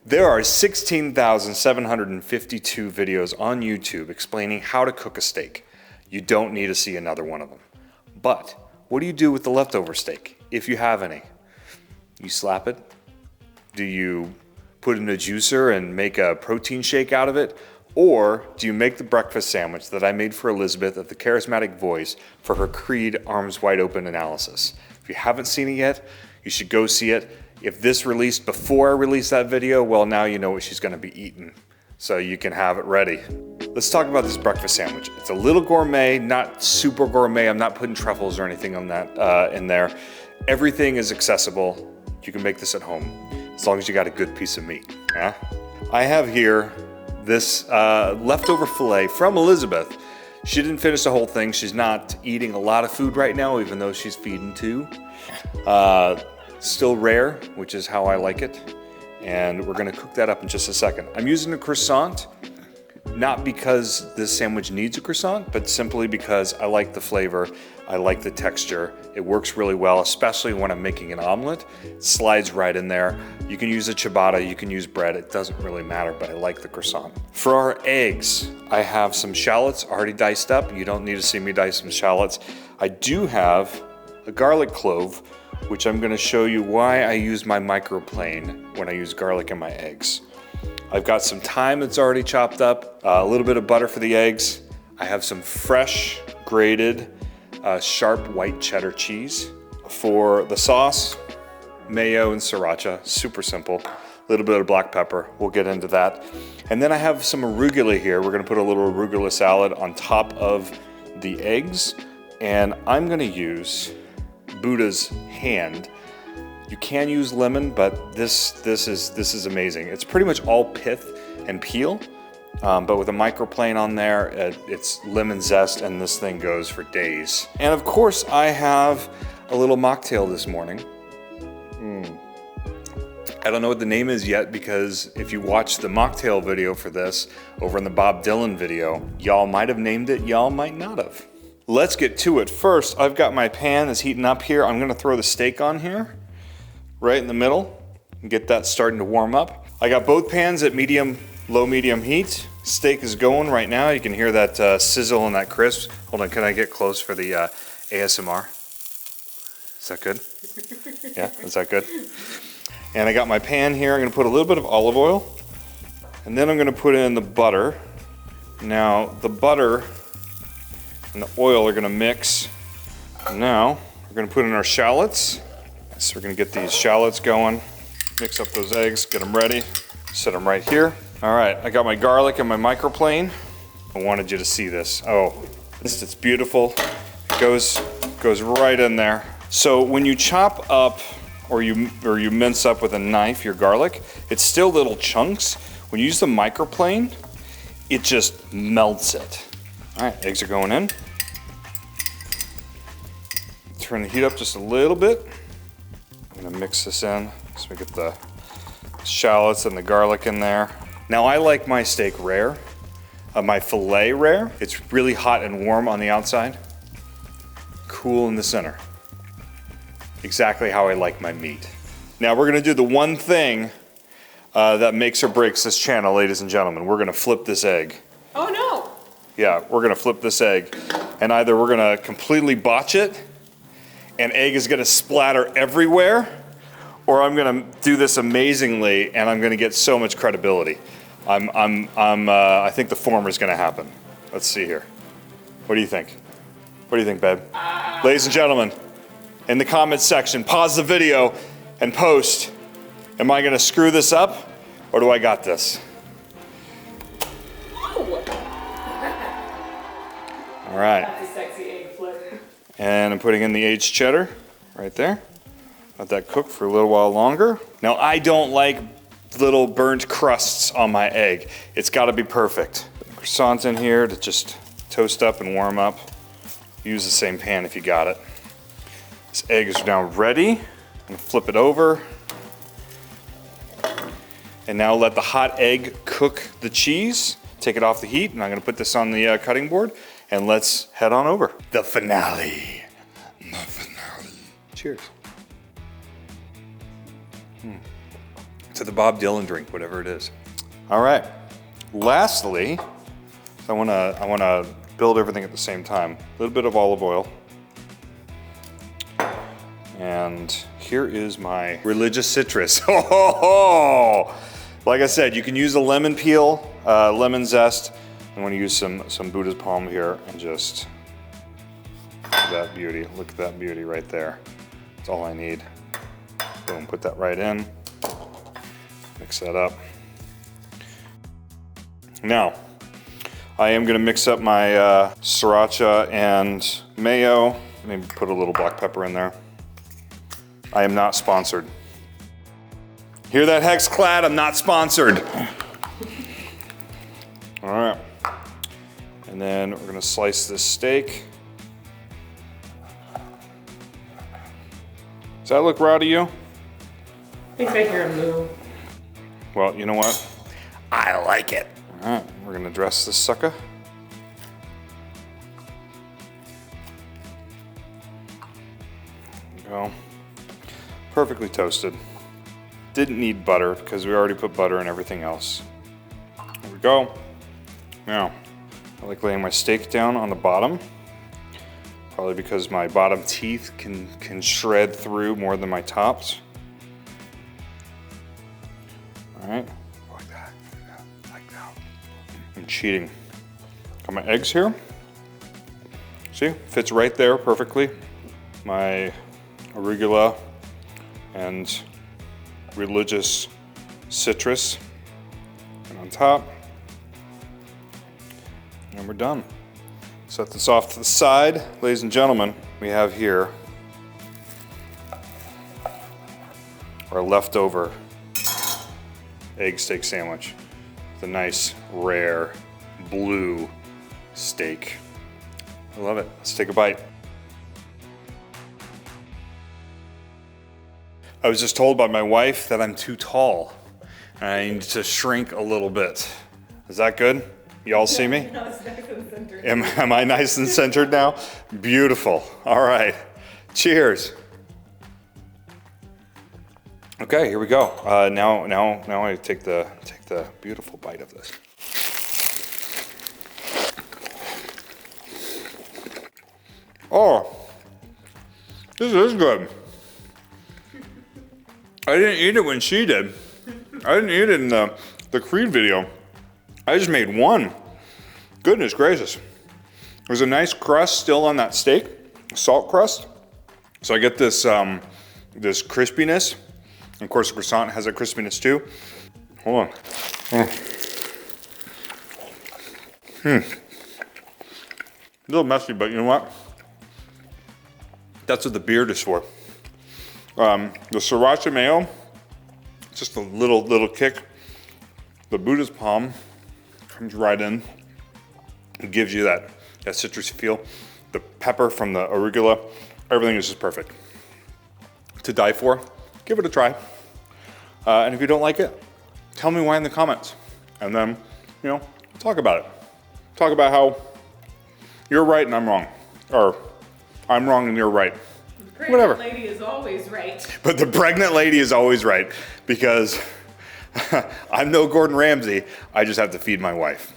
There are 16,752 videos on YouTube explaining how to cook a steak. You don't need to see another one of them. But what do you do with the leftover steak, if you have any? You slap it? Do you put it in a juicer and make a protein shake out of it? Or do you make the breakfast sandwich that I made for Elizabeth of the Charismatic Voice for her Creed Arms Wide Open analysis? If you haven't seen it yet, you should go see it. If this released before I released that video, well, now you know what she's gonna be eating, so you can have it ready. Let's talk about this breakfast sandwich. It's a little gourmet, not super gourmet. I'm not putting truffles or anything on that in there. Everything is accessible. You can make this at home, as long as you got a good piece of meat. Yeah? I have here this leftover filet from Elizabeth. She didn't finish the whole thing. She's not eating a lot of food right now, even though she's feeding too. Still rare, which is how I like it. And we're gonna cook that up in just a second. I'm using a croissant, not because this sandwich needs a croissant, but simply because I like the flavor, I like the texture. It works really well, especially when I'm making an omelet. It slides right in there. You can use a ciabatta, you can use bread, it doesn't really matter, but I like the croissant. For our eggs, I have some shallots already diced up. You don't need to see me dice some shallots. I do have a garlic clove, which I'm gonna show you why I use my microplane when I use garlic in my eggs. I've got some thyme that's already chopped up, a little bit of butter for the eggs. I have some fresh grated sharp white cheddar cheese. For the sauce, mayo and sriracha, super simple. A little bit of black pepper, we'll get into that. And then I have some arugula here. We're gonna put a little arugula salad on top of the eggs. And I'm gonna use Buddha's hand. You can use lemon, but this is amazing. It's pretty much all pith and peel, but with a microplane on there, it's lemon zest, and this thing goes for days. And of course, I have a little mocktail this morning. I don't know what the name is yet, because if you watch the mocktail video for this over in the Bob Dylan video, y'all might have named it, y'all might not have. Let's get to it. First, I've got my pan that's heating up here. I'm gonna throw the steak on here, right in the middle, and get that starting to warm up. I got both pans at low medium heat. Steak is going right now. You can hear that sizzle and that crisp. Hold on, can I get close for the ASMR? Is that good? Yeah, is that good? And I got my pan here. I'm gonna put a little bit of olive oil, and then I'm gonna put in the butter. Now, the butter and the oil are gonna mix. Now, we're gonna put in our shallots. So we're gonna get these shallots going, mix up those eggs, get them ready, set them right here. All right, I got my garlic in my microplane. I wanted you to see this. Oh, it's beautiful. It goes right in there. So when you chop up or you mince up with a knife your garlic, it's still little chunks. When you use the microplane, it just melts it. All right, eggs are going in. Turn the heat up just a little bit. I'm gonna mix this in so we get the shallots and the garlic in there. Now I like my steak rare, my filet rare. It's really hot and warm on the outside, cool in the center. Exactly how I like my meat. Now we're gonna do the one thing that makes or breaks this channel, ladies and gentlemen. We're gonna flip this egg. Oh no! Yeah, we're gonna flip this egg. And either we're gonna completely botch it, and egg is gonna splatter everywhere, or I'm gonna do this amazingly and I'm gonna get so much credibility. I think the former is gonna happen. Let's see here. What do you think? What do you think, babe? Ladies and gentlemen, in the comments section, pause the video and post. Am I gonna screw this up, or do I got this? All right. That's a sexy egg flip. And I'm putting in the aged cheddar right there. Let that cook for a little while longer. Now, I don't like little burnt crusts on my egg. It's gotta be perfect. Croissant in here to just toast up and warm up. Use the same pan if you got it. This egg is now ready. I'm gonna flip it over. And now let the hot egg cook the cheese. Take it off the heat, and I'm gonna put this on the cutting board, and let's head on over. The finale. The finale. Cheers. to the Bob Dylan drink, whatever it is. All right. Lastly, I wanna build everything at the same time. A little bit of olive oil. And here is my religious citrus. Oh, like I said, you can use a lemon peel, lemon zest. I'm gonna use some Buddha's palm here and just look at that beauty. Look at that beauty right there. That's all I need. Boom, put that right in. Mix that up. Now, I am gonna mix up my sriracha and mayo. Maybe put a little black pepper in there. I am not sponsored. Hear that, Hexclad? I'm not sponsored. All right. And then we're gonna slice this steak. Does that look raw to you? I think I hear a moo. Well, you know what? I like it. All right, we're gonna dress this sucker. There we go. Perfectly toasted. Didn't need butter because we already put butter in everything else. There we go. Now, I like laying my steak down on the bottom. Probably because my bottom teeth can shred through more than my tops. All right, like that, like that. I'm cheating. Got my eggs here. See, fits right there perfectly. My arugula and religious citrus. And on top. And we're done. Set this off to the side. Ladies and gentlemen, we have here our leftover egg steak sandwich. The nice, rare, blue steak. I love it. Let's take a bite. I was just told by my wife that I'm too tall and I need to shrink a little bit. Is that good? You all see me? No, it's nice and centered. Am I nice and centered now? Beautiful. All right. Cheers. Okay, here we go. Now I take the beautiful bite of this. Oh, this is good. I didn't eat it when she did. I didn't eat it in the Creed video. I just made one. Goodness gracious. There's a nice crust still on that steak, salt crust. So I get this this crispiness. And of course, the croissant has a crispiness too. Hold on. A little messy, but you know what? That's what the beard is for. The sriracha mayo, just a little kick. The Buddha's palm comes right in. It gives you that citrusy feel. The pepper from the arugula, everything is just perfect. To die for, give it a try. And if you don't like it, tell me why in the comments. And then, talk about it. Talk about how you're right and I'm wrong. Or I'm wrong and you're right. Whatever. The lady is always right. But the pregnant lady is always right because I'm no Gordon Ramsay. I just have to feed my wife.